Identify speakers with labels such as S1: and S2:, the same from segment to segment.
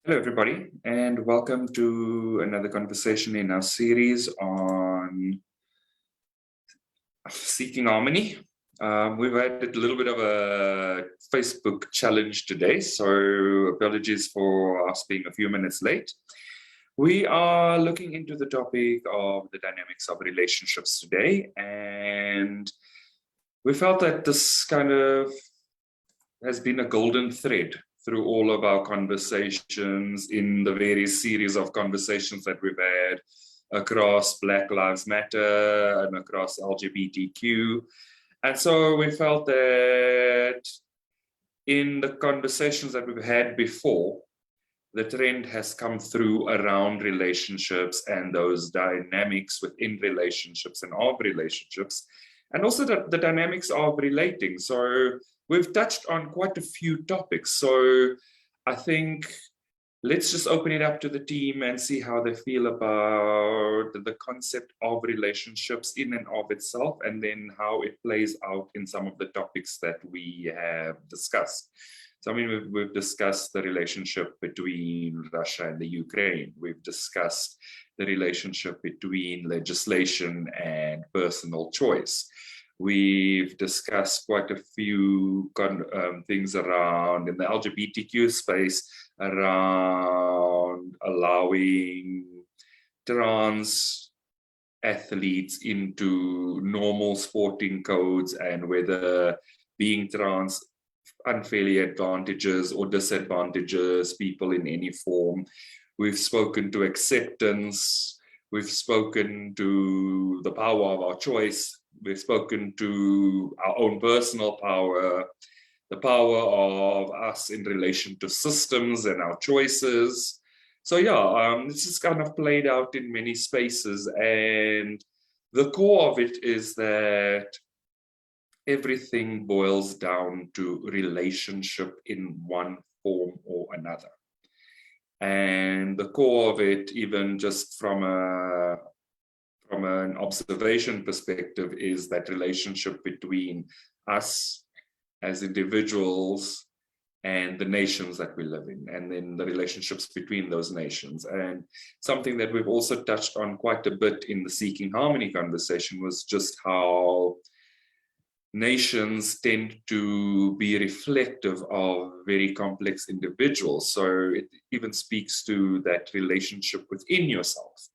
S1: Hello, everybody, and welcome to another conversation in our series on seeking harmony. We've had a little bit of a Facebook challenge today, so apologies for us being a few minutes late. We are looking into the topic of the dynamics of relationships today, and we felt that this kind of has been a golden thread through all of our conversations in the various series of conversations that we've had across Black Lives Matter and across LGBTQ. And so we felt that in the conversations that we've had before, the trend has come through around relationships and those dynamics within relationships and of relationships, and also the dynamics of relating. So we've touched on quite a few topics. So I think let's just open it up to the team and see how they feel about the concept of relationships in and of itself, and then how it plays out in some of the topics that we have discussed. So, I mean, we've discussed the relationship between Russia and the Ukraine. We've discussed the relationship between legislation and personal choice. We've discussed quite a few things around in the LGBTQ space around allowing trans athletes into normal sporting codes and whether being trans unfairly advantages or disadvantages people in any form. We've spoken to acceptance. We've spoken to the power of our choice. We've spoken to our own personal power, the power of us in relation to systems and our choices. So yeah, this is kind of played out in many spaces, and the core of it is that everything boils down to relationship in one form or another. And the core of it, even just from an observation perspective, is that relationship between us as individuals and the nations that we live in, and then the relationships between those nations. And something that we've also touched on quite a bit in the Seeking Harmony conversation was just how nations tend to be reflective of very complex individuals. So it even speaks to that relationship within yourself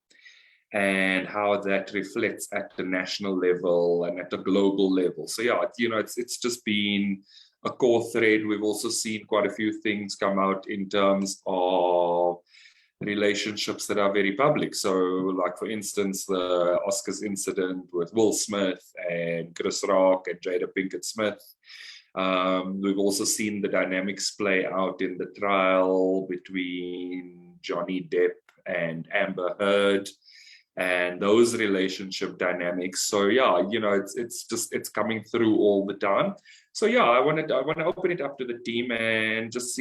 S1: and how that reflects at the national level and at the global level. So yeah, it's just been a core thread. We've also seen quite a few things come out in terms of relationships that are very public. So like, for instance, the Oscars incident with Will Smith and Chris Rock and Jada Pinkett Smith. We've also seen the dynamics play out in the trial between Johnny Depp and Amber Heard and those relationship dynamics. So yeah, it's coming through all the time. So yeah, I want to open it up to the team and just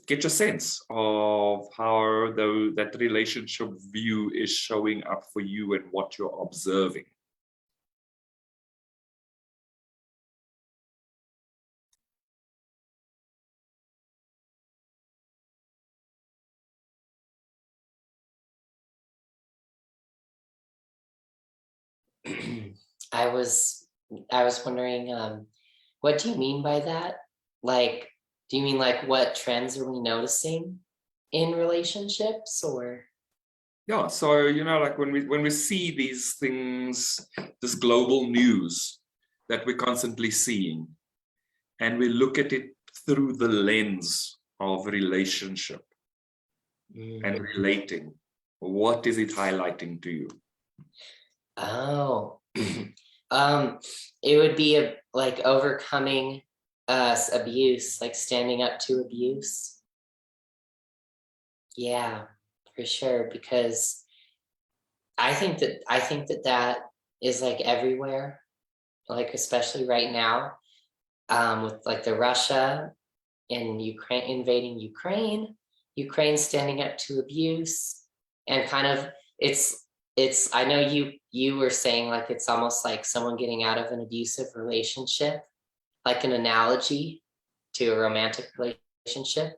S1: get your sense of how that relationship view is showing up for you and what you're observing.
S2: I was wondering, what do you mean by that? Like, do you mean like what trends are we noticing in relationships, or?
S1: Yeah, so like when we see these things, this global news that we're constantly seeing, and we look at it through the lens of relationship and relating, what is it highlighting to you?
S2: Oh, it would be like overcoming abuse, like standing up to abuse. Yeah, for sure, because I think that is like everywhere, like especially right now, with like the Russia and Ukraine invading Ukraine standing up to abuse, and kind of it's I know you were saying like it's almost like someone getting out of an abusive relationship, like an analogy to a romantic relationship.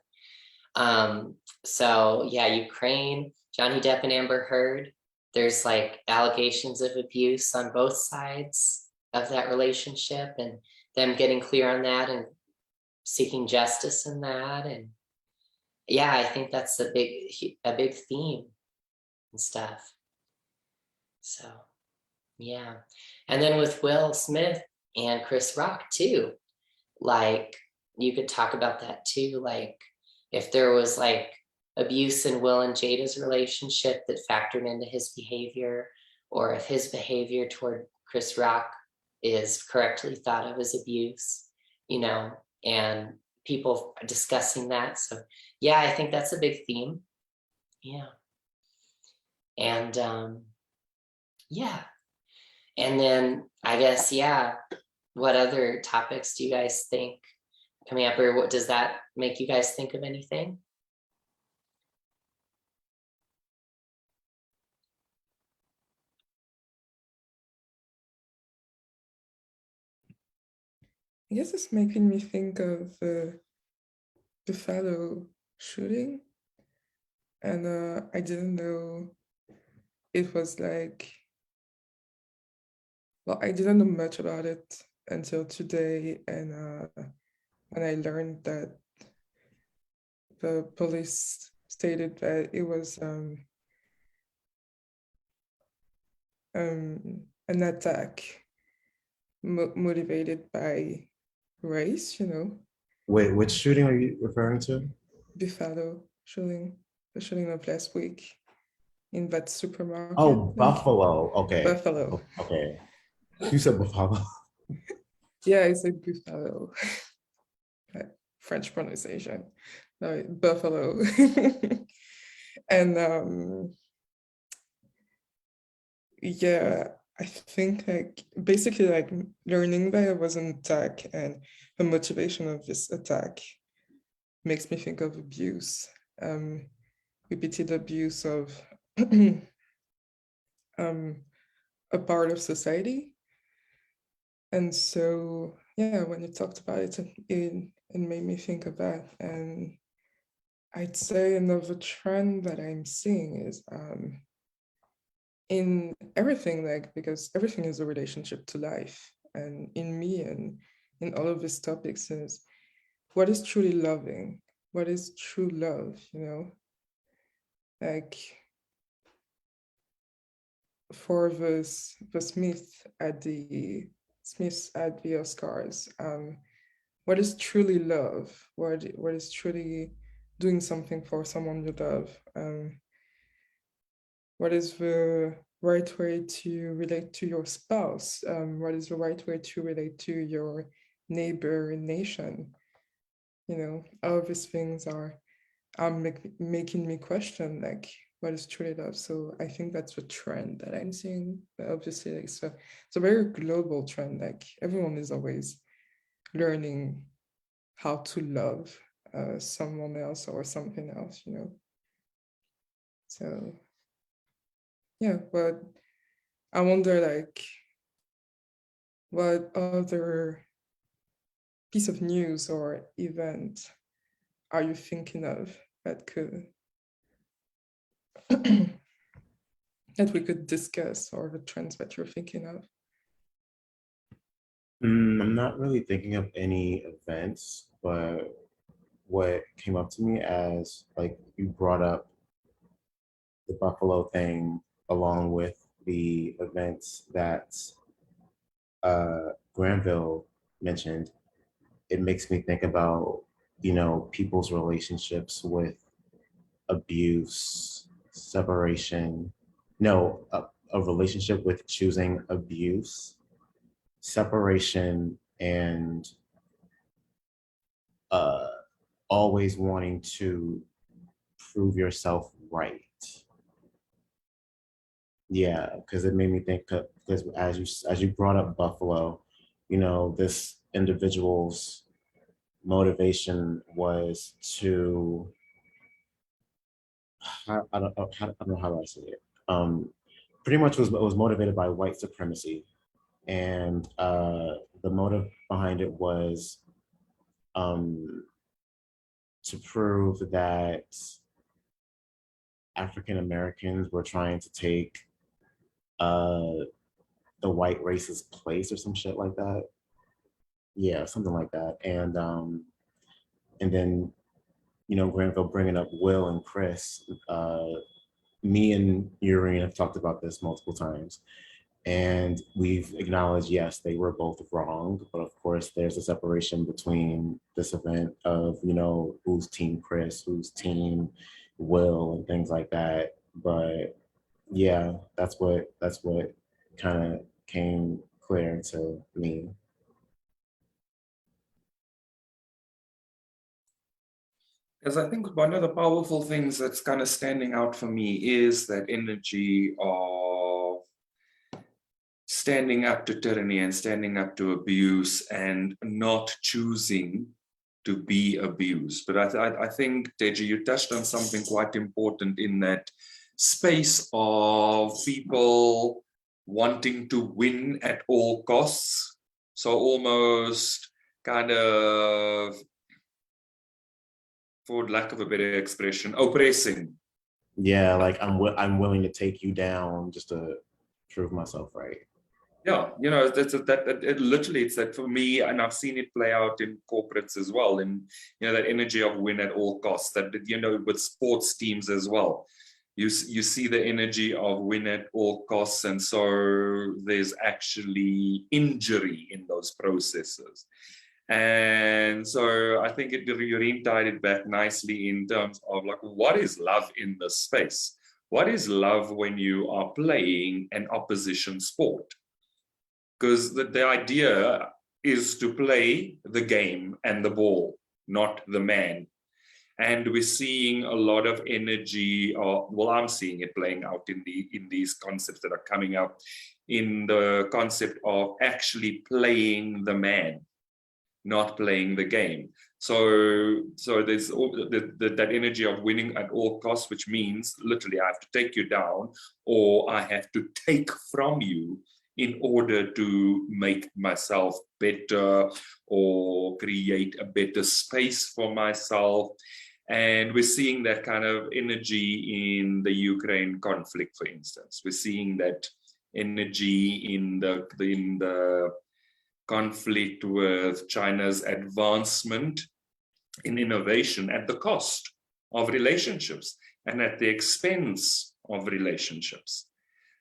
S2: So yeah, Ukraine, Johnny Depp and Amber Heard, there's like allegations of abuse on both sides of that relationship, and them getting clear on that and seeking justice in that. And yeah, I think that's a big theme and stuff. So yeah. And then with Will Smith and Chris Rock too, like you could talk about that too. Like if there was like abuse in Will and Jada's relationship that factored into his behavior, or if his behavior toward Chris Rock is correctly thought of as abuse, you know, and people discussing that. So yeah, I think that's a big theme. Yeah. And yeah. And then I guess, yeah, what other topics do you guys think coming up, or what does that make you guys think of anything?
S3: I guess it's making me think of the Buffalo shooting, and I didn't know it was like, well, I didn't know much about it until today, and when I learned that the police stated that it was an attack motivated by race, you know.
S4: Wait, which shooting are you referring to?
S3: Buffalo shooting, the shooting of last week in that supermarket.
S4: Oh, Buffalo. Okay.
S3: Buffalo.
S4: Okay. You said Buffalo.
S3: Yeah, I said Buffalo. French pronunciation. No, Buffalo. And yeah, I think like basically like learning that it was an attack and the motivation of this attack makes me think of abuse, repeated abuse of a part of society. And so, yeah, when you talked about it, it made me think of that. And I'd say another trend that I'm seeing is in everything, like, because everything is a relationship to life. And in me and in all of these topics is what is truly loving? What is true love, you know? Like for the Smiths at the Oscars, what is truly love? What is truly doing something for someone you love? What is the right way to relate to your spouse? What is the right way to relate to your neighbor and nation? You know, all of these things are making me question like what is truly love. So I think that's the trend that I'm seeing. But obviously, like, so it's a very global trend. Like everyone is always learning how to love someone else or something else, you know. So yeah, but I wonder like what other piece of news or event are you thinking of that could that we could discuss, or the trends that you're thinking of?
S4: I'm not really thinking of any events, but what came up to me as like you brought up the Buffalo thing along with the events that Granville mentioned, it makes me think about, you know, people's relationships with abuse, separation, no, a relationship with choosing abuse, separation, and always wanting to prove yourself right. Yeah, because it made me think, because as you brought up Buffalo, you know, this individual's motivation was to, I don't know how I say it. Pretty much was motivated by white supremacy, and the motive behind it was to prove that African Americans were trying to take the white race's place or some shit like that. Yeah, something like that. And then, you know, Granville bringing up Will and Chris. Me and Urine have talked about this multiple times. And we've acknowledged, yes, they were both wrong. But of course, there's a separation between this event of, you know, who's team Chris, who's team Will, and things like that. But yeah, that's what kind of came clear to me.
S1: Because I think one of the powerful things that's kind of standing out for me is that energy of standing up to tyranny and standing up to abuse and not choosing to be abused. But I think, Deji, you touched on something quite important in that space of people wanting to win at all costs. So almost kind of, for lack of a better expression, oppressing.
S4: Yeah, like I'm willing to take you down just to prove myself right.
S1: Yeah, you know, it literally, it's that for me, and I've seen it play out in corporates as well, and you know, that energy of win at all costs, that, you know, with sports teams as well, you see the energy of win at all costs, and so there's actually injury in those processes. And so I think Yureen tied it back nicely in terms of like, what is love in this space? What is love when you are playing an opposition sport? Because the idea is to play the game and the ball, not the man. And we're seeing a lot of energy, or well, I'm seeing it playing out in these concepts that are coming up, in the concept of actually playing the man, not playing the game. So there's that energy of winning at all costs, which means literally I have to take you down, or I have to take from you in order to make myself better or create a better space for myself. And we're seeing that kind of energy in the Ukraine conflict, for instance. We're seeing that energy in the conflict with China's advancement in innovation at the cost of relationships and at the expense of relationships.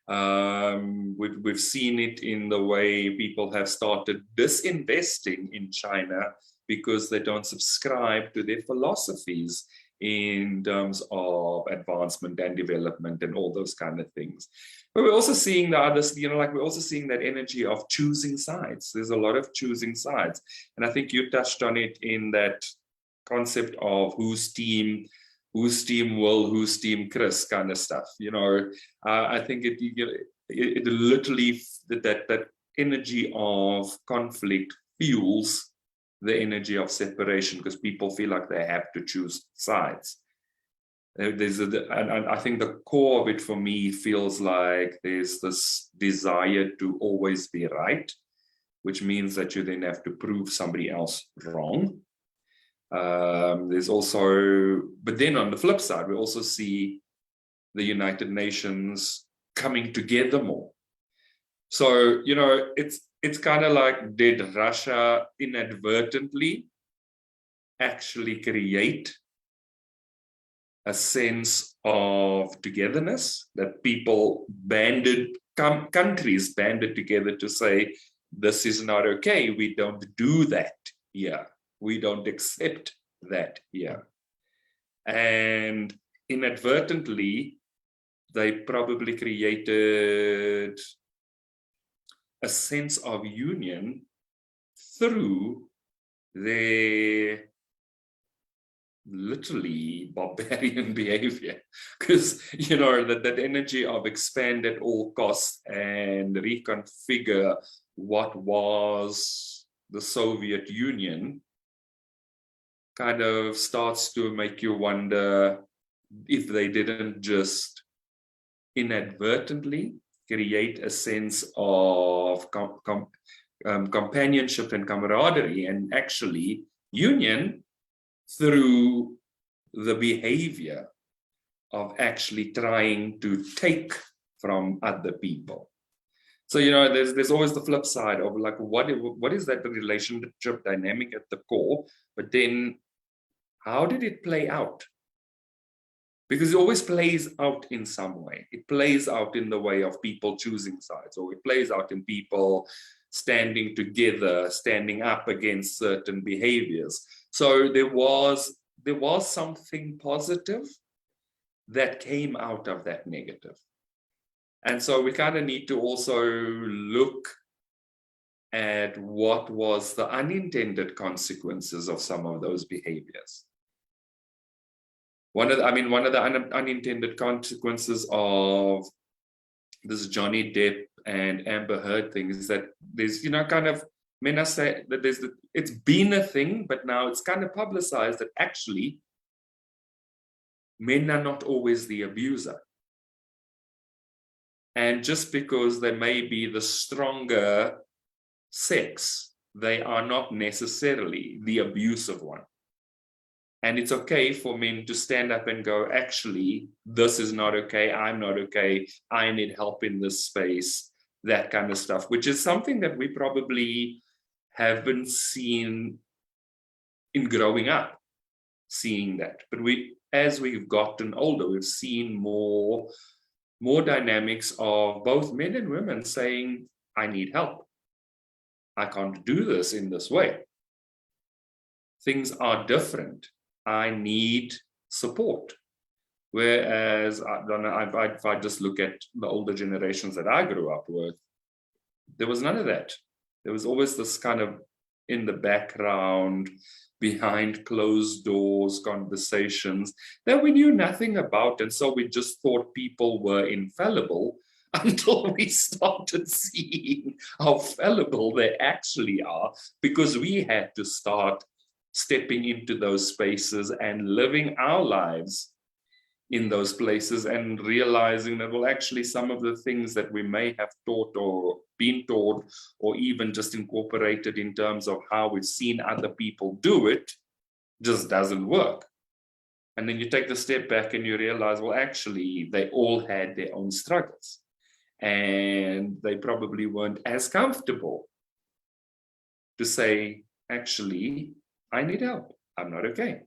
S1: We've seen it in the way people have started disinvesting in China because they don't subscribe to their philosophies in terms of advancement and development and all those kind of things. But we're also seeing the others, you know, like we're also seeing that energy of choosing sides. There's a lot of choosing sides. And I think you touched on it in that concept of whose team Will, whose team Chris kind of stuff. You know, I think it literally, that energy of conflict fuels the energy of separation, because people feel like they have to choose sides. And I think the core of it for me feels like there's this desire to always be right, which means that you then have to prove somebody else wrong. There's also, but then on the flip side, we also see the United Nations coming together more. So, you know, it's kind of like, did Russia inadvertently actually create a sense of togetherness, that people countries banded together to say, this is not okay, we don't do that here. We don't accept that here. And inadvertently, they probably created a sense of union through their literally barbarian behavior. Because, you know, that energy of expand at all costs and reconfigure what was the Soviet Union kind of starts to make you wonder if they didn't just inadvertently create a sense of companionship and camaraderie and actually union through the behavior of actually trying to take from other people. So, there's always the flip side of like, what is that relationship dynamic at the core? But then how did it play out? Because it always plays out in some way. It plays out in the way of people choosing sides, or it plays out in people standing together, standing up against certain behaviors. So there was something positive that came out of that negative. And so we kind of need to also look at what was the unintended consequences of some of those behaviors. One of the unintended consequences of this Johnny Depp and Amber Heard thing is that there's, kind of, men are saying that it's been a thing, but now it's kind of publicized that actually men are not always the abuser. And just because they may be the stronger sex, they are not necessarily the abusive one. And it's okay for men to stand up and go, actually, this is not okay. I'm not okay. I need help in this space, that kind of stuff, which is something that we probably haven't seen in growing up, seeing that. But as we've gotten older, we've seen more dynamics of both men and women saying, I need help. I can't do this in this way. Things are different. I need support. Whereas, I don't know, if I just look at the older generations that I grew up with, there was none of that. There was always this kind of in the background, behind closed doors conversations that we knew nothing about. And so we just thought people were infallible until we started seeing how fallible they actually are, because we had to start stepping into those spaces and living our lives in those places and realizing that, well, actually some of the things that we may have taught or been taught or even just incorporated in terms of how we've seen other people do it just doesn't work. And then you take the step back and you realize, well, actually they all had their own struggles and they probably weren't as comfortable to say, actually, I need help. I'm not okay.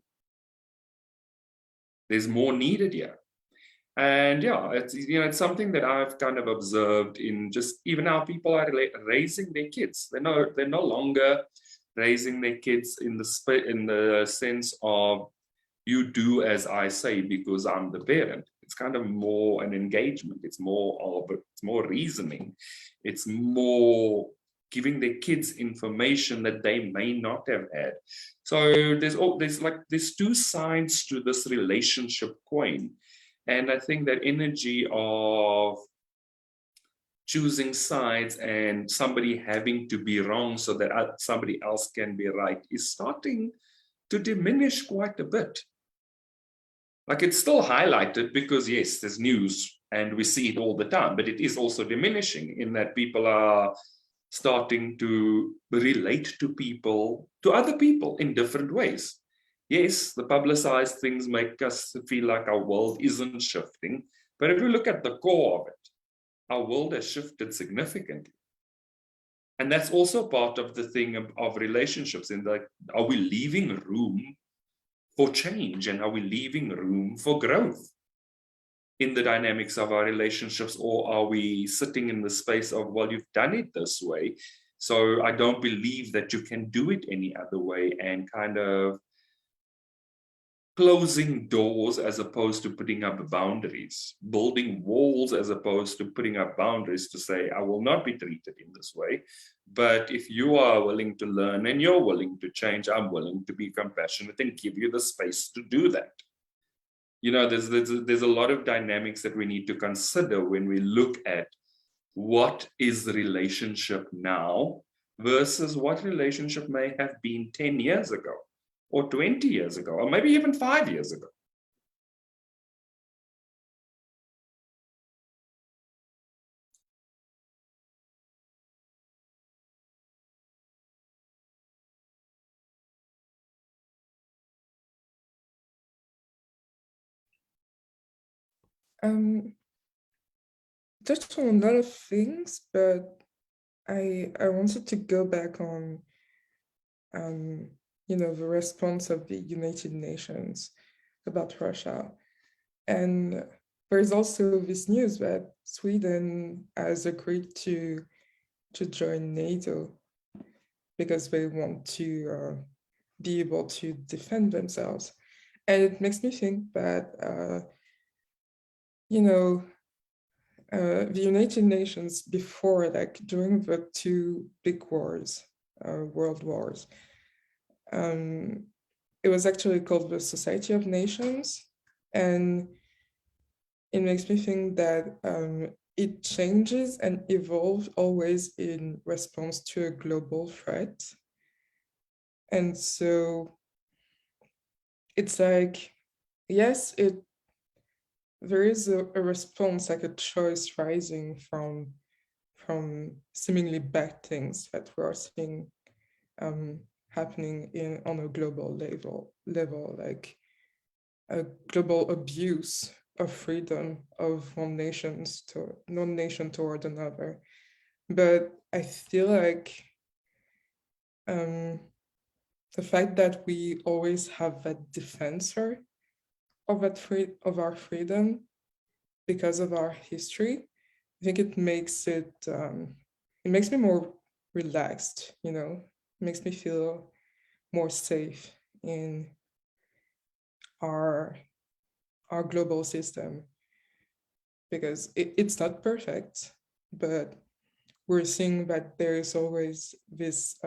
S1: There's more needed here. And yeah, it's something that I've kind of observed in just even how people are raising their kids. They're no longer raising their kids in the sense of you do as I say because I'm the parent. It's kind of more an engagement. It's more reasoning. It's more giving their kids information that they may not have had. So there's two sides to this relationship coin. And I think that energy of choosing sides and somebody having to be wrong so that somebody else can be right is starting to diminish quite a bit. Like, it's still highlighted because, yes, there's news and we see it all the time, but it is also diminishing in that people are starting to relate to other people in different ways. Yes, the publicized things make us feel like our world isn't shifting, but if we look at the core of it, our world has shifted significantly. And that's also part of the thing of relationships, in that, are we leaving room for change and are we leaving room for growth in the dynamics of our relationships, or are we sitting in the space of, well, you've done it this way, so I don't believe that you can do it any other way, and kind of closing doors as opposed to putting up boundaries, building walls as opposed to putting up boundaries to say, I will not be treated in this way. But if you are willing to learn and you're willing to change, I'm willing to be compassionate and give you the space to do that. There's a lot of dynamics that we need to consider when we look at what is the relationship now versus what relationship may have been 10 years ago, or 20 years ago, or maybe even 5 years ago.
S3: Touched on a lot of things, but I wanted to go back on the response of the United Nations about Russia. And there's also this news that Sweden has agreed to join NATO because they want to be able to defend themselves. And it makes me think that, the United Nations before, like during the two big wars, world wars, it was actually called the Society of Nations. And it makes me think that it changes and evolves always in response to a global threat. And so it's like, yes, there is a response, like a choice rising from seemingly bad things that we are seeing happening on a global level, like a global abuse of freedom of one nation toward another. But I feel like the fact that we always have that defensor of our freedom because of our history, I think it makes me more relaxed, it makes me feel more safe in our global system, because it's not perfect, but we're seeing that there is always this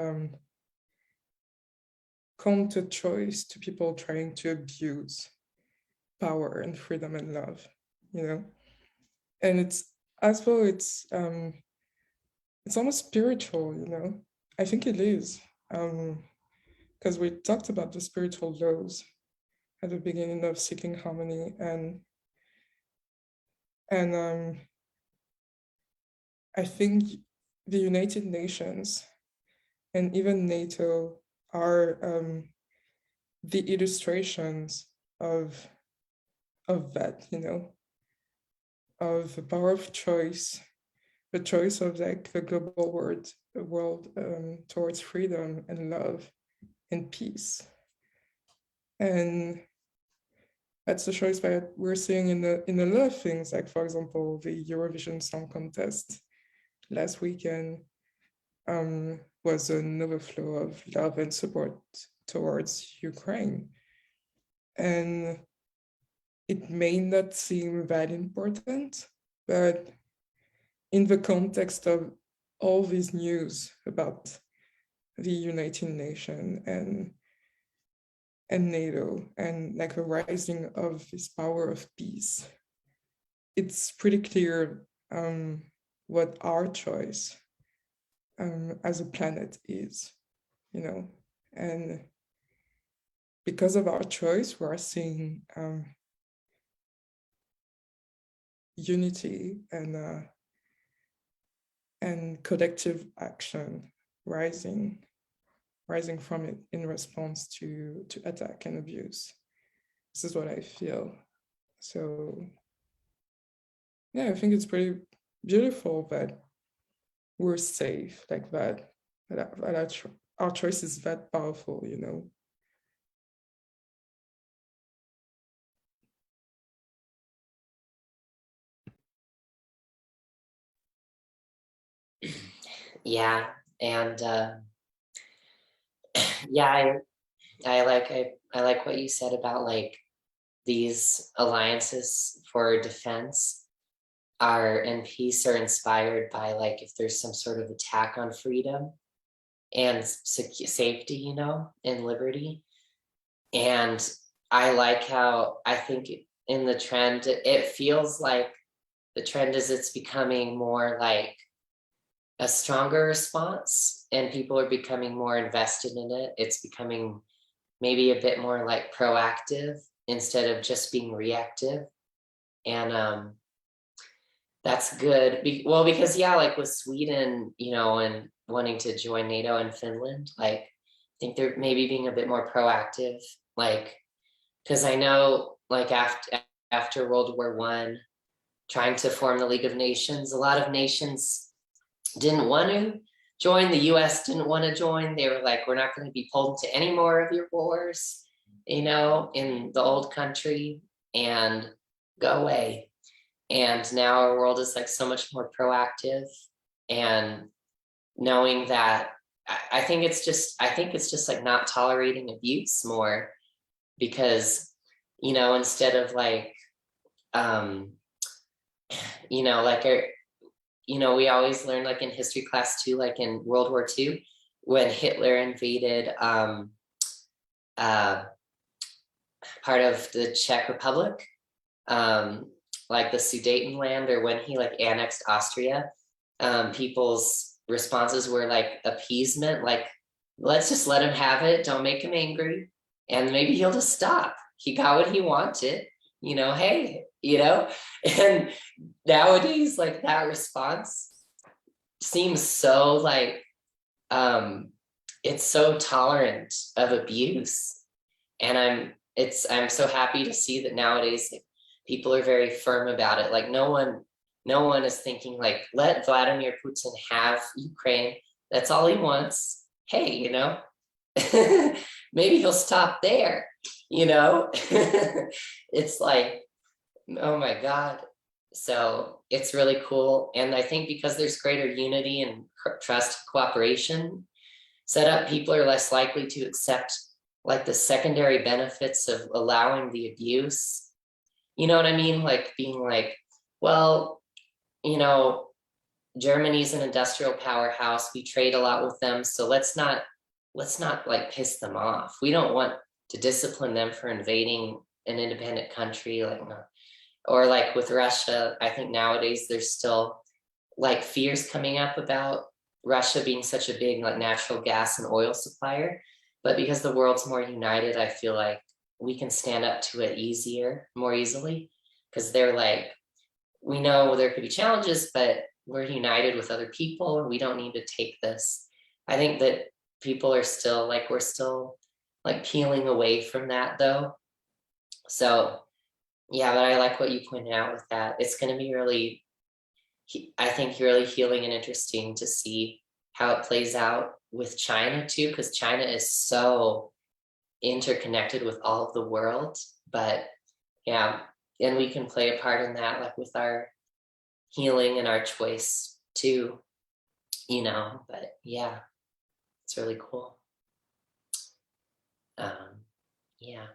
S3: counter choice to people trying to abuse power and freedom and love, and it's as well, it's almost spiritual, I think it is, because we talked about the spiritual laws at the beginning of Seeking Harmony, and I think the United Nations and even NATO are the illustrations of that, of the power of choice, the choice of like the global world towards freedom and love and peace. And that's the choice that we're seeing in a lot of things, like, for example, the Eurovision Song Contest last weekend was an overflow of love and support towards Ukraine. And it may not seem that important, but in the context of all this news about the United Nations and NATO and like a rising of this power of peace, it's pretty clear what our choice as a planet is, and because of our choice, we are seeing unity and collective action rising from it in response to attack and abuse. This is what I feel. So yeah, I think it's pretty beautiful that we're safe like that, our choice is that powerful,
S2: Yeah, and yeah, I like what you said about like these alliances for defense and peace are inspired by like if there's some sort of attack on freedom and safety, and liberty. And I like how I think in the trend, it feels like the trend is it's becoming more like a stronger response and people are becoming more invested in it. It's becoming maybe a bit more like proactive instead of just being reactive. And that's good. Well, because yeah, like with Sweden, and wanting to join NATO and Finland, like I think they're maybe being a bit more proactive, like because I know like after World War I, trying to form the League of Nations. A lot of nations didn't want to join. The US didn't want to join. They were like, we're not going to be pulled into any more of your wars, you know, in the old country, and go away. And now our world is like so much more proactive, and knowing that I think it's just like not tolerating abuse more, because, you know, instead of like, you know, like, you know, we always learn like in history class too, like in World War II, when Hitler invaded part of the Czech Republic, like the Sudetenland, or when he like annexed Austria, people's responses were like appeasement, like, let's just let him have it, don't make him angry, and maybe he'll just stop. He got what he wanted, you know, hey, you know. And nowadays, like, that response seems so like, it's so tolerant of abuse. And I'm so happy to see that nowadays, like, people are very firm about it. Like, no one is thinking like, let Vladimir Putin have Ukraine, that's all he wants. Hey, you know, maybe he'll stop there, you know. It's like, oh my God. So it's really cool. And I think because there's greater unity and trust, cooperation set up, people are less likely to accept like the secondary benefits of allowing the abuse. You know what I mean? Like being like, well, you know, Germany's an industrial powerhouse. We trade a lot with them. So let's not like piss them off. We don't want to discipline them for invading an independent country. Like, no. Or like with Russia, I think nowadays there's still like fears coming up about Russia being such a big like natural gas and oil supplier. But because the world's more united, I feel like we can stand up to it more easily, because they're like, we know there could be challenges, but we're united with other people and we don't need to take this. I think that people are still like, we're still like peeling away from that though. So yeah, but I like what you pointed out with that. It's going to be really, I think, really healing and interesting to see how it plays out with China too, because China is so interconnected with all of the world. But yeah, and we can play a part in that, like with our healing and our choice too, you know. But yeah, it's really cool. Yeah.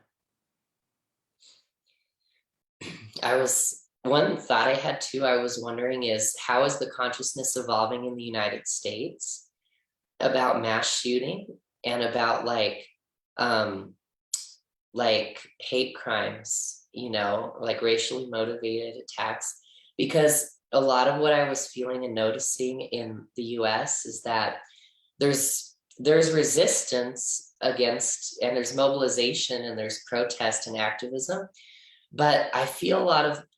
S2: One thought I had too, I was wondering is, how is the consciousness evolving in the United States about mass shooting and about like hate crimes, you know, like racially motivated attacks? Because a lot of what I was feeling and noticing in the US is that there's resistance against, and there's mobilization, and there's protest and activism. But I feel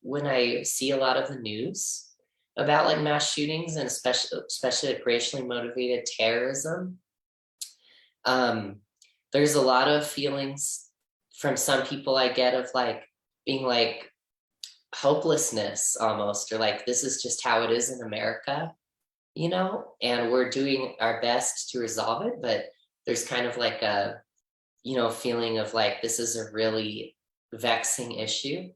S2: when I see a lot of the news about like mass shootings, and especially like racially motivated terrorism, there's a lot of feelings from some people I get of like being like hopelessness almost, or like, this is just how it is in America, you know, and we're doing our best to resolve it. But there's kind of like a, you know, feeling of like, this is a really vexing issue.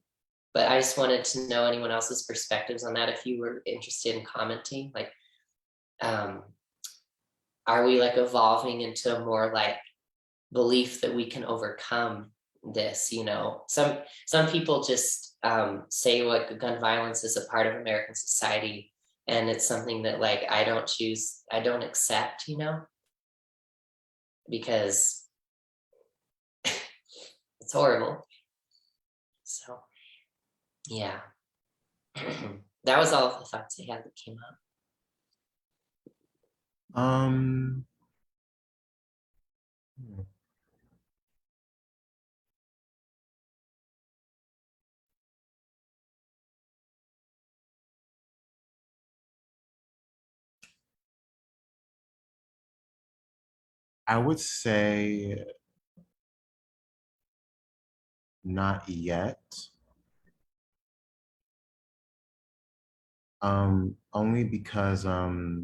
S2: But I just wanted to know anyone else's perspectives on that, if you were interested in commenting. Like, are we like evolving into a more like belief that we can overcome this? You know, some people just say like gun violence is a part of American society, and it's something that like I don't accept, you know, because it's horrible. So yeah. That was all of the thoughts I had that came up.
S4: I would say not yet. Only because after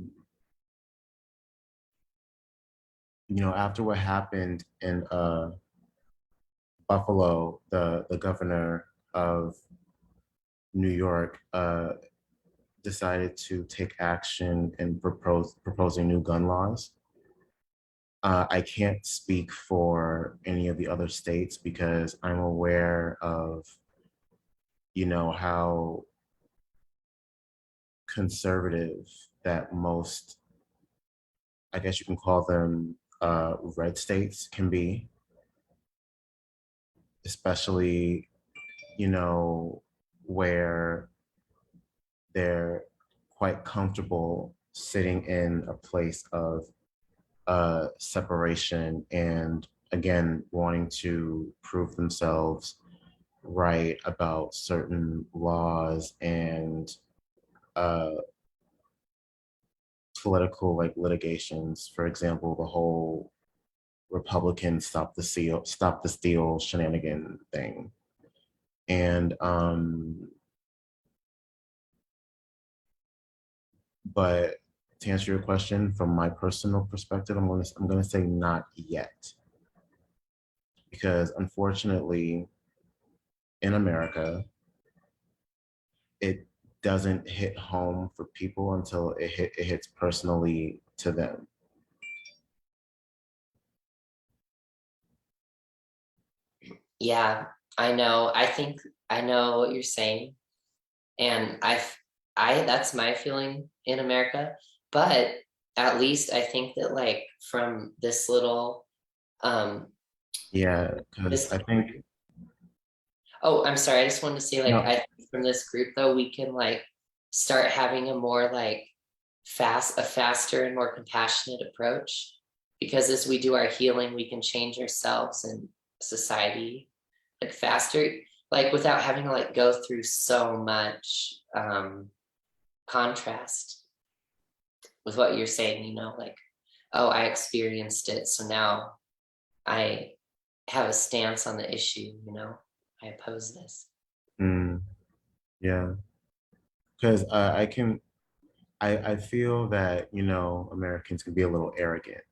S4: what happened in Buffalo, the governor of New York decided to take action and proposing new gun laws. I can't speak for any of the other states because I'm aware of, how conservative that most, I guess you can call them, red states can be, especially, where they're quite comfortable sitting in a place of separation and, again, wanting to prove themselves right about certain laws and political litigations. For example, the whole Republican stop the steal shenanigan thing. And but to answer your question, from my personal perspective, I'm gonna say not yet, because unfortunately, in America, it doesn't hit home for people until it hits personally to them.
S2: Yeah, I know. I know what you're saying. And that's my feeling in America. But at least I think that like from this little
S4: Yeah, because
S2: this
S4: I think
S2: oh, I'm sorry, I just wanted to say like
S4: no,
S2: I think from this group though, we can like start having a more like faster and more compassionate approach. Because as we do our healing, we can change ourselves and society like faster, like without having to like go through so much contrast with what you're saying, like, oh, I experienced it, so now I have a stance on the issue, I oppose this.
S4: yeah, because I feel that Americans can be a little arrogant.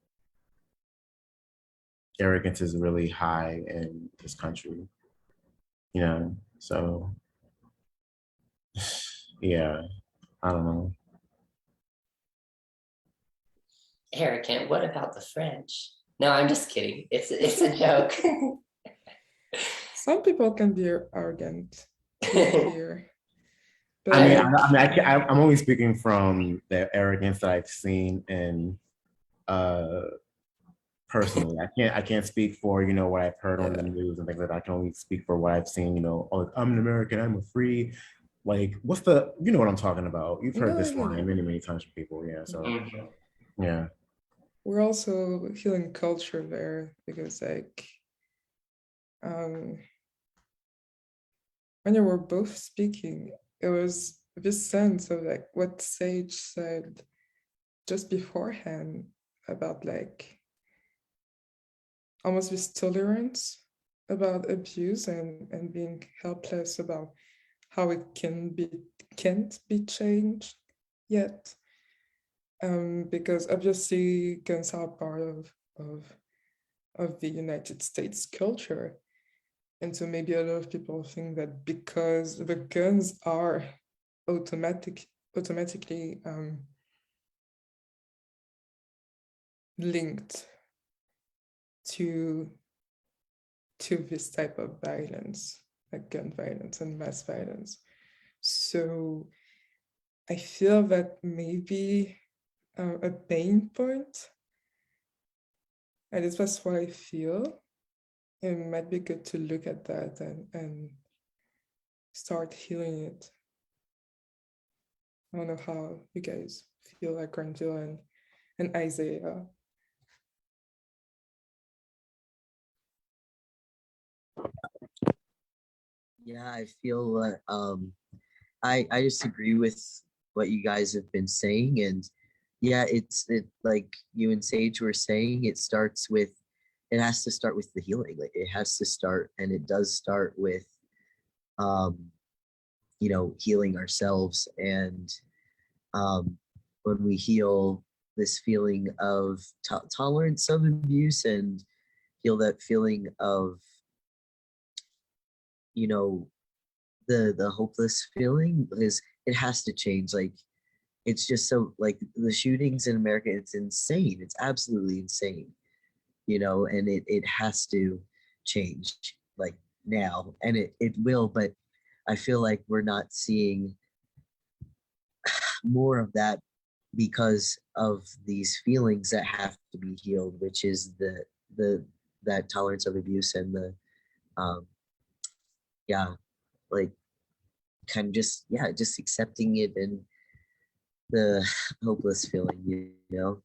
S4: Arrogance is really high in this country, so yeah, I don't know.
S2: Arrogant, what about the French? No, I'm just kidding. It's a joke.
S3: Some people can be arrogant, to be clear. But
S4: I mean,
S3: like,
S4: I'm only speaking from the arrogance that I've seen in personally. I can't speak for what I've heard on the
S3: yeah.
S4: news and things like that. I can only speak for what I've seen. Oh, I'm an American. I'm a free. Like, what's the? You know what I'm talking about. You've heard
S3: No,
S4: this
S3: no,
S4: line
S3: no.
S4: many times from people. Yeah. So
S2: Mhm.
S4: yeah.
S3: We're also healing culture there because like when you were both speaking, it was this sense of like what Sage said just beforehand about like almost this tolerance about abuse and being helpless about how it can't be changed yet. Because obviously guns are part of the United States culture. And so maybe a lot of people think that because the guns are automatically linked to this type of violence, like gun violence and mass violence. So I feel that maybe a pain point, and that's what I feel. It might be good to look at that and start healing it. I don't know how you guys feel like Granville and Isaiah.
S5: Yeah, I feel that I just agree with what you guys have been saying, and yeah, it like you and Sage were saying, it has to start with the healing. Like it has to start, and it does start with healing ourselves and when we heal this feeling of tolerance of abuse and heal that feeling of, you know, the hopeless feeling, is it has to change. Like, it's just so, like, the shootings in America, it's insane. It's absolutely insane, you know, and it has to change, like, now, and it will, but I feel like we're not seeing more of that because of these feelings that have to be healed, which is the that tolerance of abuse and the yeah, like, kind of just, yeah, just accepting it and the hopeless feeling, you know.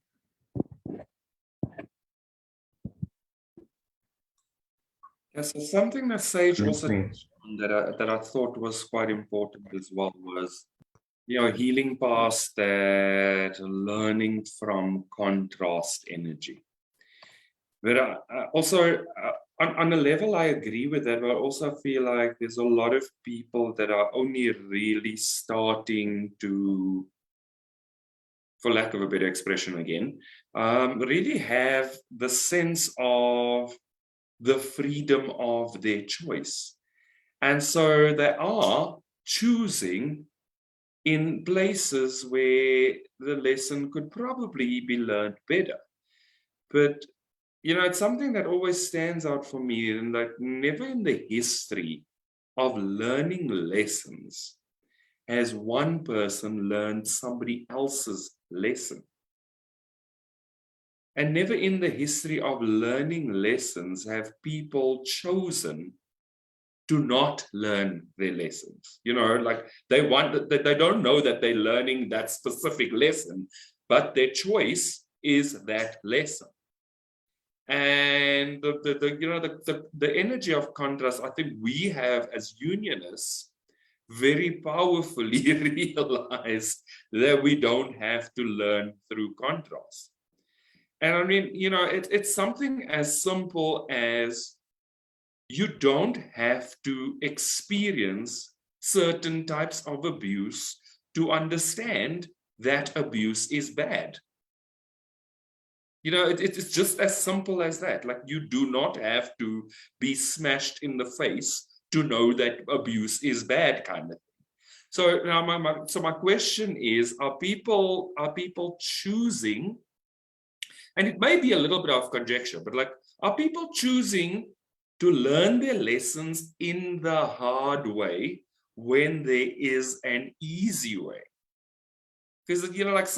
S1: Yeah, so something that Sage also
S4: Listening.
S1: touched on that I thought was quite important as well was, you know, healing past that, learning from contrast energy. But also, on a level, I agree with that, but I also feel like there's a lot of people that are only really starting to, for lack of a better expression again, really have the sense of the freedom of their choice. And so they are choosing in places where the lesson could probably be learned better. But, you know, it's something that always stands out for me, and that never in the history of learning lessons has one person learned somebody else's lesson. And never in the history of learning lessons have people chosen to not learn their lessons. You know, like they don't know that they're learning that specific lesson, but their choice is that lesson. And the energy of contrast, I think we have as unionists very powerfully realized that we don't have to learn through contrast. And I mean, you know, it's something as simple as you don't have to experience certain types of abuse to understand that abuse is bad. You know, it's just as simple as that. Like, you do not have to be smashed in the face to know that abuse is bad, kind of thing. So now my question is, are people choosing, and it may be a little bit of conjecture, but like, are people choosing to learn their lessons in the hard way when there is an easy way? Because, you know, like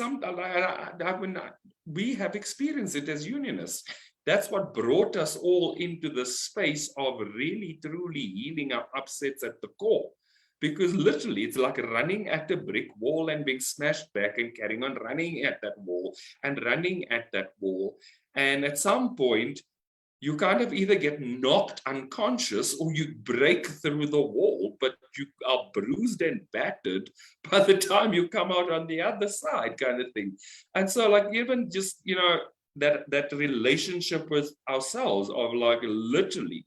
S1: we have experienced it as unionists. That's what brought us all into the space of really, truly healing our upsets at the core. Because literally, it's like running at a brick wall and being smashed back and carrying on running at that wall and running at that wall. And at some point, you kind of either get knocked unconscious or you break through the wall, but you are bruised and battered by the time you come out on the other side, kind of thing. And so, like, even just, you know, that relationship with ourselves of, like, literally,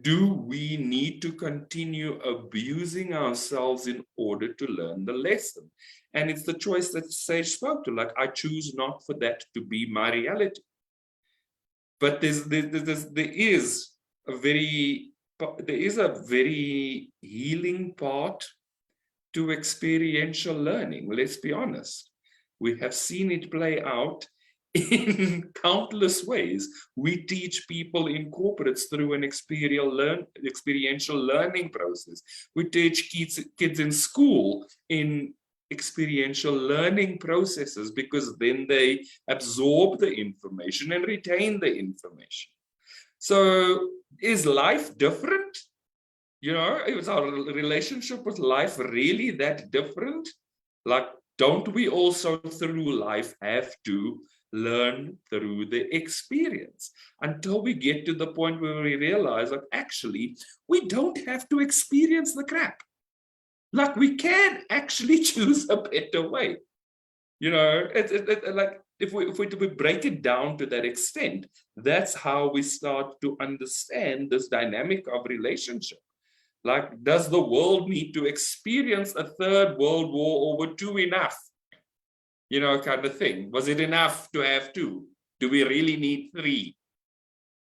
S1: do we need to continue abusing ourselves in order to learn the lesson? And it's the choice that Sage spoke to. Like, I choose not for that to be my reality. But there is a very healing part to experiential learning. Let's be honest. We have seen it play out in countless ways. We teach people in corporates through an experiential learning process. We teach kids in school in experiential learning processes, because then they absorb the information and retain the information. So is life different? You know, is our relationship with life really that different? Like, don't we also through life have to learn through the experience until we get to the point where we realize that actually we don't have to experience the crap. Like, we can actually choose a better way. You know, like, if we break it down to that extent, that's how we start to understand this dynamic of relationship. Like, does the world need to experience a third world war, or were two enough? You know, kind of thing. Was it enough to have two? Do we really need three?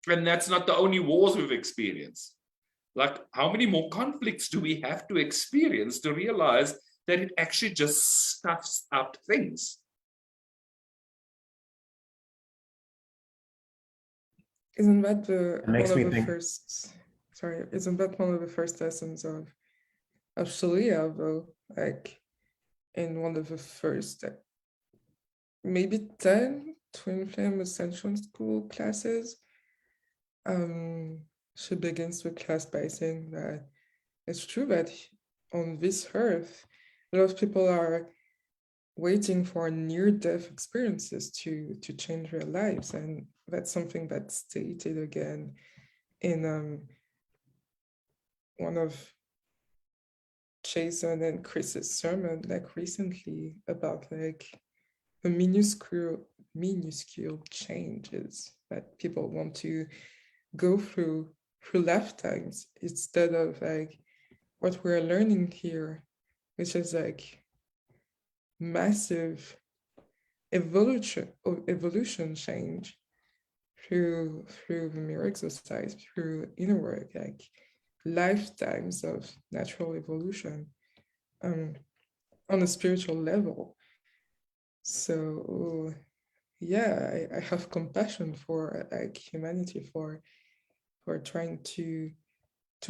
S1: And that's not the only wars we've experienced. Like, how many more conflicts do we have to experience to realize that it actually just stuffs up things?
S3: Isn't that
S4: It makes
S3: one
S4: me
S3: of the
S4: think.
S3: first? Sorry, isn't that one of the first lessons of Shaleia, though? Like in one of the first, maybe 10 Twin Flame Ascension School classes. She begins the class by saying that it's true that on this earth, a lot of people are waiting for near-death experiences to change their lives, and that's something that's stated again in one of Jason and Chris's sermon, like recently, about like the minuscule changes that people want to go through lifetimes, instead of like what we're learning here, which is like massive evolution change through the mirror exercise, through inner work, like lifetimes of natural evolution on a spiritual level. So yeah, I have compassion for like humanity, for trying to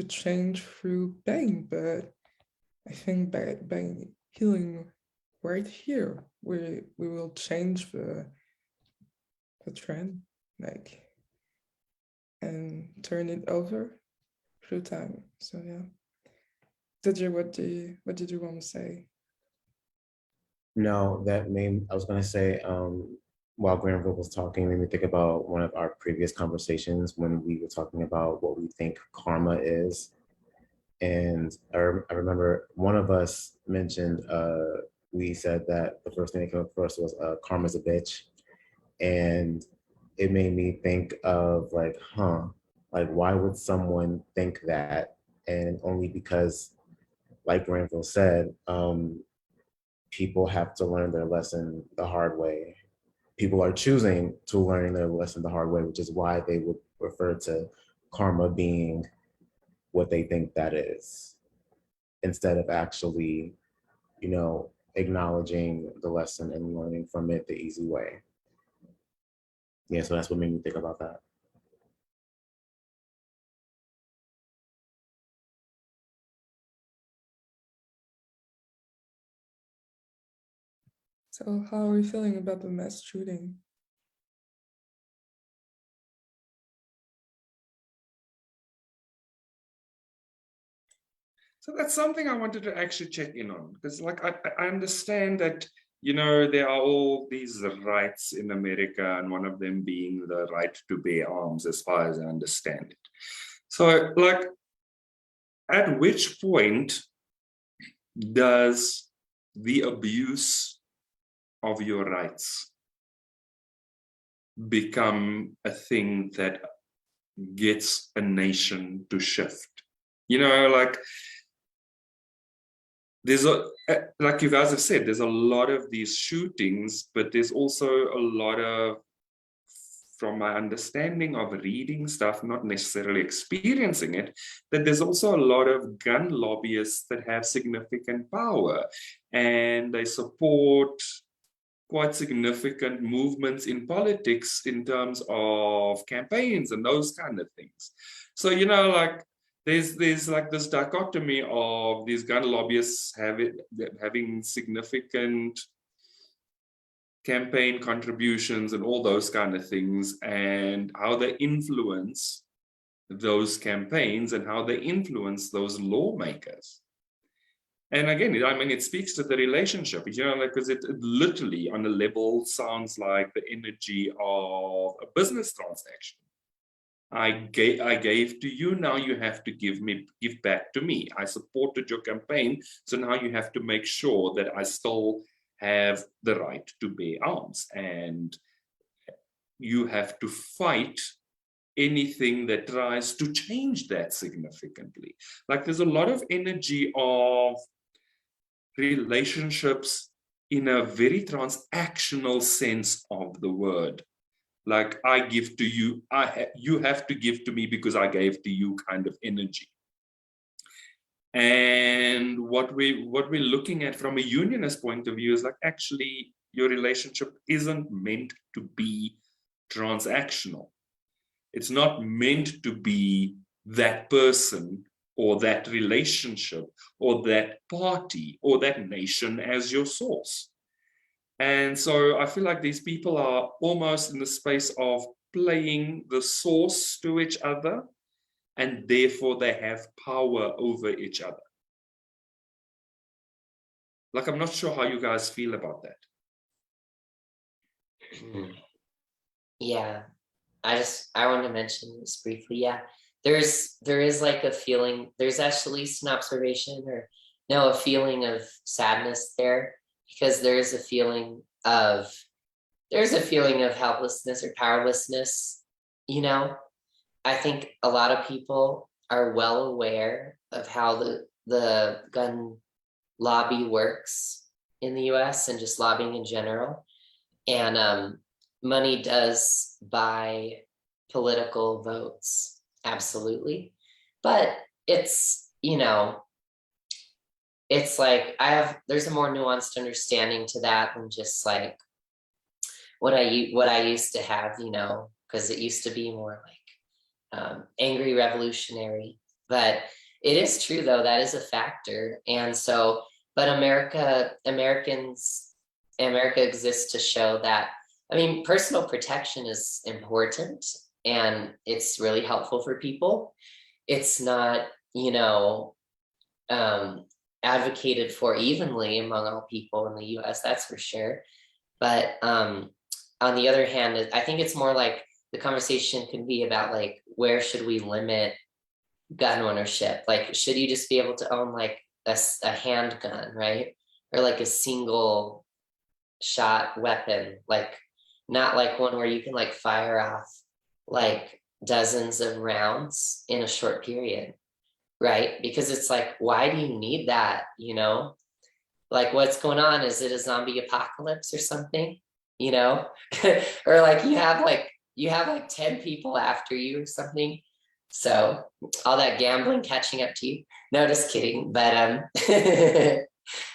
S3: change through pain, but I think by healing right here, we will change the trend, like, and turn it over through time. So yeah. What did you want to say?
S4: No, I was gonna say, while Granville was talking, made me think about one of our previous conversations when we were talking about what we think karma is. And I remember one of us mentioned, we said that the first thing that came up first was karma's a bitch. And it made me think of like, like why would someone think that? And only because, like Granville said, people have to learn their lesson the hard way. People are choosing to learn their lesson the hard way, which is why they would refer to karma being what they think that is, instead of actually, acknowledging the lesson and learning from it the easy way. Yeah, so that's what made me think about that.
S3: So how are you feeling about the mass shooting?
S1: So that's something I wanted to actually check in on, because like I understand that, there are all these rights in America, and one of them being the right to bear arms, as far as I understand it. So like, at which point does the abuse of your rights become a thing that gets a nation to shift? Like, there's like you guys have said, there's a lot of these shootings, but there's also a lot of, from my understanding of reading stuff, not necessarily experiencing it, that there's also a lot of gun lobbyists that have significant power, and they support quite significant movements in politics in terms of campaigns and those kind of things. So, like, there's like this dichotomy of these gun lobbyists having significant campaign contributions and all those kind of things, and how they influence those campaigns and how they influence those lawmakers. And again, it speaks to the relationship, because it literally on a level sounds like the energy of a business transaction. I gave to you, now you have to give back to me. I supported your campaign, so now you have to make sure that I still have the right to bear arms, and you have to fight anything that tries to change that significantly. Like there's a lot of energy of relationships in a very transactional sense of the word. Like I give to you, you have to give to me because I gave to you kind of energy. And what we're looking at from a unionist point of view is like, actually, your relationship isn't meant to be transactional. It's not meant to be that person or that relationship or that party or that nation as your source. And so I feel like these people are almost in the space of playing the source to each other, and therefore they have power over each other. Like, I'm not sure how you guys feel about that.
S2: Yeah, I want to mention this briefly. Yeah, there is like a feeling, there's actually at least an observation, or no, a feeling of sadness there, because there's a feeling of helplessness or powerlessness. You know, I think a lot of people are well aware of how the gun lobby works in the US and just lobbying in general. And money does buy political votes, absolutely. But it's, you know, it's like there's a more nuanced understanding to that than just like what I used to have, you know, because it used to be more like angry revolutionary. But it is true, though, that is a factor. And so, but America exists to show that, I mean, personal protection is important and it's really helpful for people. It's not, you know, advocated for evenly among all people in the US, that's for sure. But on the other hand, I think it's more like the conversation can be about like, where should we limit gun ownership? Like, should you just be able to own like a handgun, right? Or like a single shot weapon, like not like one where you can like fire off like dozens of rounds in a short period, right? Because it's like, why do you need that? You know, like what's going on? Is it a zombie apocalypse or something? You know, or like you have like 10 people after you or something. So all that gambling catching up to you. No, just kidding. But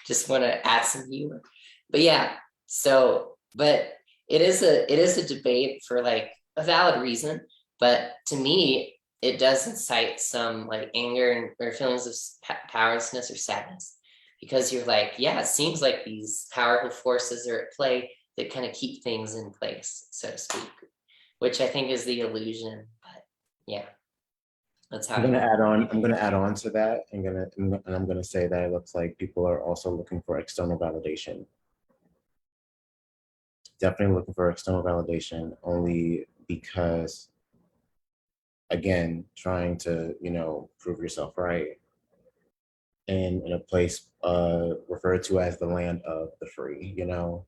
S2: just want to add some humor. But yeah, so but it is a debate for like a valid reason. But to me, it does incite some like anger or feelings of powerlessness or sadness, because you're like, yeah, it seems like these powerful forces are at play that kind of keep things in place, so to speak, which I think is the illusion. But yeah, that's how
S4: I'm going to add on to that, and I'm going to say that it looks like people are also looking for external validation. Definitely looking for external validation, only because, again, trying to, you know, prove yourself right. And in a place referred to as the land of the free, you know,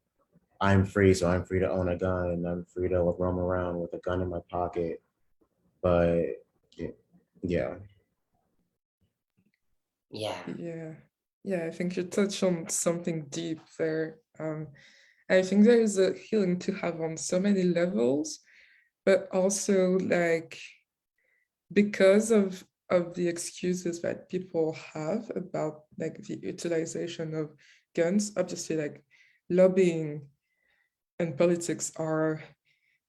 S4: I'm free, so I'm free to own a gun, and I'm free to roam around with a gun in my pocket. But yeah.
S3: Yeah, I think you touched on something deep there. I think there is a healing to have on so many levels, but also like because of the excuses that people have about like the utilization of guns, obviously like lobbying and politics are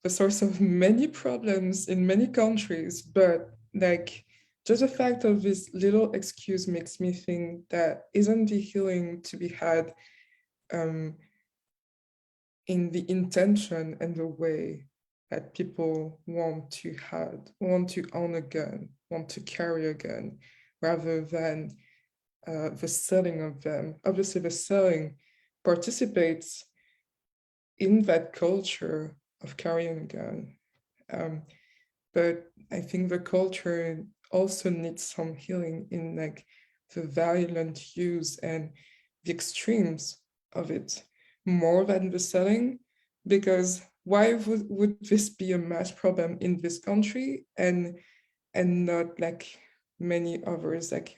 S3: the source of many problems in many countries, but like just the fact of this little excuse makes me think that isn't the healing to be had in the intention and the way that people want to own a gun, want to carry a gun, rather than the selling of them. Obviously, the selling participates in that culture of carrying a gun. But I think the culture also needs some healing in like the violent use and the extremes of it, more than the selling, because why would this be a mass problem in this country and not like many others? Like,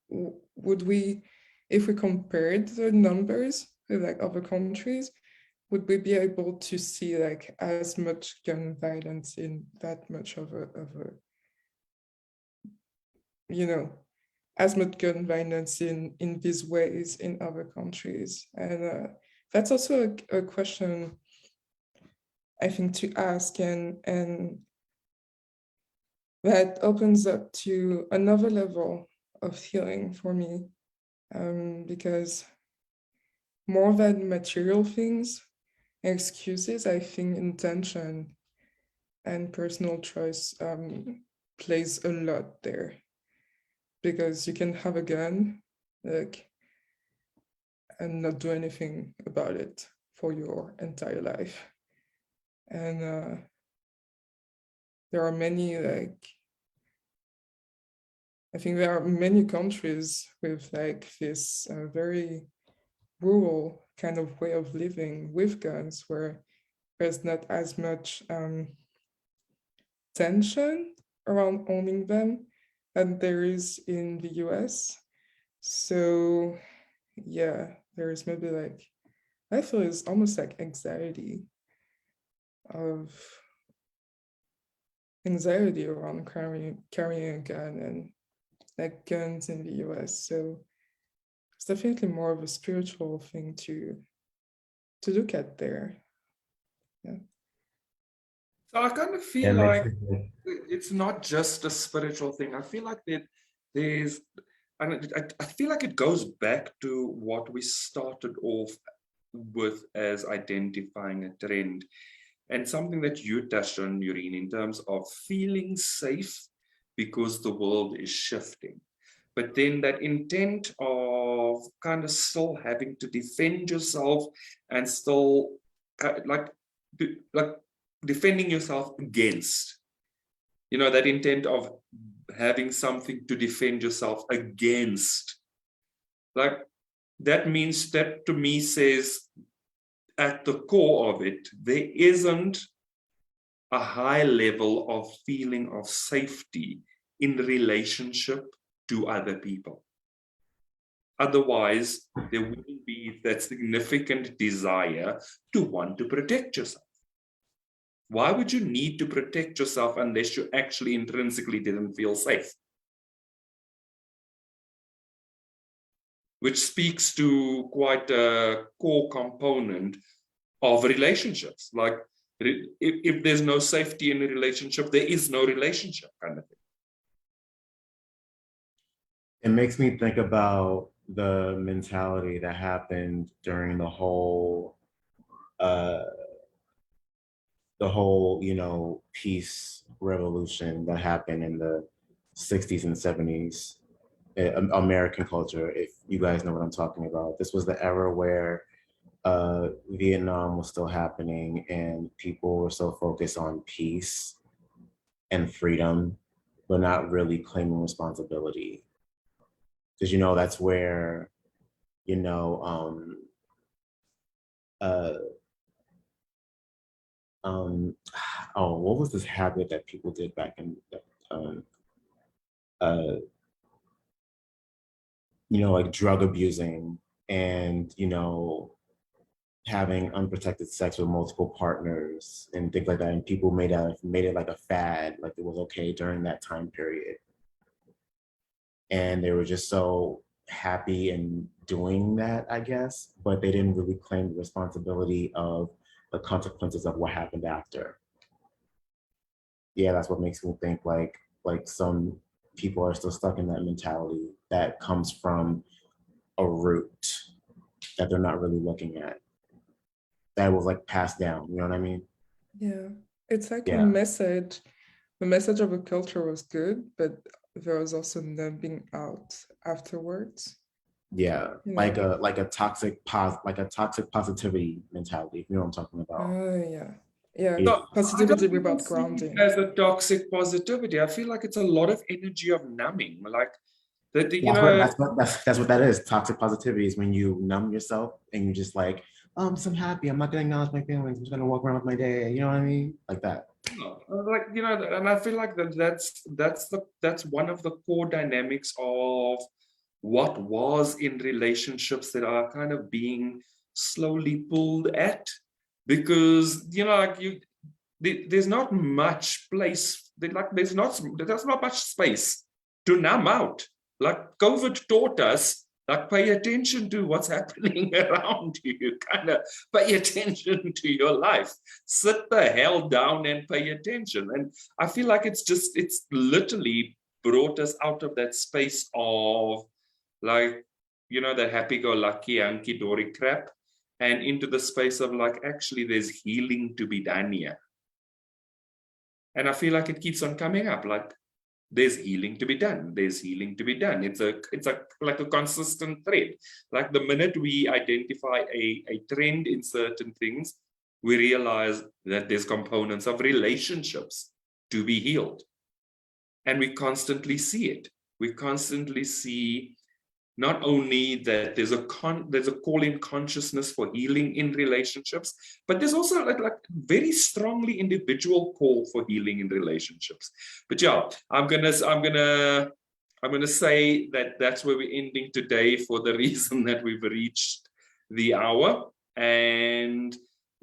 S3: would we, if we compared the numbers with like other countries, would we be able to see like as much gun violence in that much of a you know, as much gun violence in these ways in other countries? And that's also a question I think to ask, and that opens up to another level of healing for me, because more than material things, excuses, I think intention and personal choice plays a lot there, because you can have a gun, like, and not do anything about it for your entire life. And there are many, like, I think there are many countries with like this very rural kind of way of living with guns, where there's not as much tension around owning them than there is in the US. So yeah, there is maybe like, I feel it's almost like anxiety around carrying a gun and like guns in the US. So it's definitely more of a spiritual thing to look at there. Yeah.
S1: So I kind of
S4: It
S1: feel
S4: makes
S1: like
S4: me think.
S1: it's not just a spiritual thing. I feel like there's, I feel like it goes back to what we started off with as identifying a trend, and something that you touched on, Yureen, in terms of feeling safe because the world is shifting. But then that intent of kind of still having to defend yourself and still like defending yourself against, that intent of having something to defend yourself against. Like, that means, that to me says at the core of it, there isn't a high level of feeling of safety in relationship to other people. Otherwise, there wouldn't be that significant desire to want to protect yourself. Why would you need to protect yourself unless you actually intrinsically didn't feel safe? Which speaks to quite a core component of relationships. Like, if there's no safety in a relationship, there is no relationship, kind of thing.
S4: It makes me think about the mentality that happened during the whole peace revolution that happened in the 60s and 70s, American culture, if you guys know what I'm talking about. This was the era where Vietnam was still happening and people were so focused on peace and freedom, but not really claiming responsibility. Because, that's where, what was this habit that people did back in, like drug abusing and, having unprotected sex with multiple partners and things like that. And people made it like a fad, like it was okay during that time period. And they were just so happy in doing that, I guess, but they didn't really claim the responsibility of the consequences of what happened after. Yeah, that's what makes me think like some people are still stuck in that mentality that comes from a root that they're not really looking at, that was like passed down, you know what I mean?
S3: Yeah, it's like
S4: Yeah.
S3: a message. The message of a culture was good, but there was also numbing out afterwards.
S4: Yeah, like a toxic positivity mentality, if you know what I'm talking about.
S3: Yeah.
S1: No,
S3: Positivity
S1: I don't
S3: without
S1: see
S3: grounding.
S1: it as a toxic positivity. I feel like it's a lot of energy of numbing, like that.
S4: That's what that is. Toxic positivity is when you numb yourself and you just like so I'm happy. I'm not gonna acknowledge my feelings. I'm just gonna walk around with my day. You know what I mean? Like that.
S1: Like, you know, and I feel like that's one of the core dynamics of what was in relationships that are kind of being slowly pulled at, because, you know, like there's not much place, there's not much space to numb out. Like COVID taught us, like, pay attention to what's happening around you, kind of pay attention to your life, sit the hell down and pay attention. And I feel like it's literally brought us out of that space of, like, you know, that happy-go-lucky, hunky-dory crap, and into the space of, like, actually there's healing to be done here. And I feel like it keeps on coming up, like, there's healing to be done. There's healing to be done. It's like a consistent thread. Like, the minute we identify a trend in certain things, we realize that there's components of relationships to be healed. And we constantly see it. We constantly see not only that there's a call in consciousness for healing in relationships, but there's also like very strongly individual call for healing in relationships. But yeah, I'm gonna say that that's where we're ending today, for the reason that we've reached the hour, and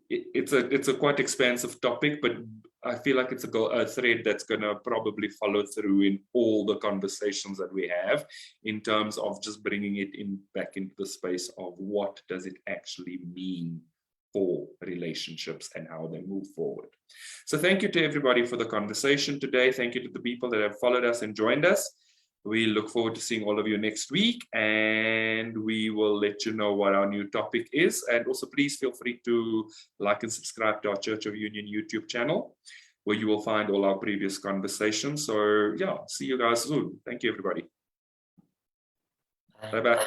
S1: it's a quite expansive topic, but I feel like it's a thread that's going to probably follow through in all the conversations that we have, in terms of just bringing it back into the space of what does it actually mean for relationships and how they move forward. So thank you to everybody for the conversation today. Thank you to the people that have followed us and joined us. We look forward to seeing all of you next week, and we will let you know what our new topic is. And also, please feel free to like and subscribe to our Church of Union YouTube channel, where you will find all our previous conversations. So yeah, see you guys soon. Thank you, everybody.
S2: Bye.
S1: Bye-bye.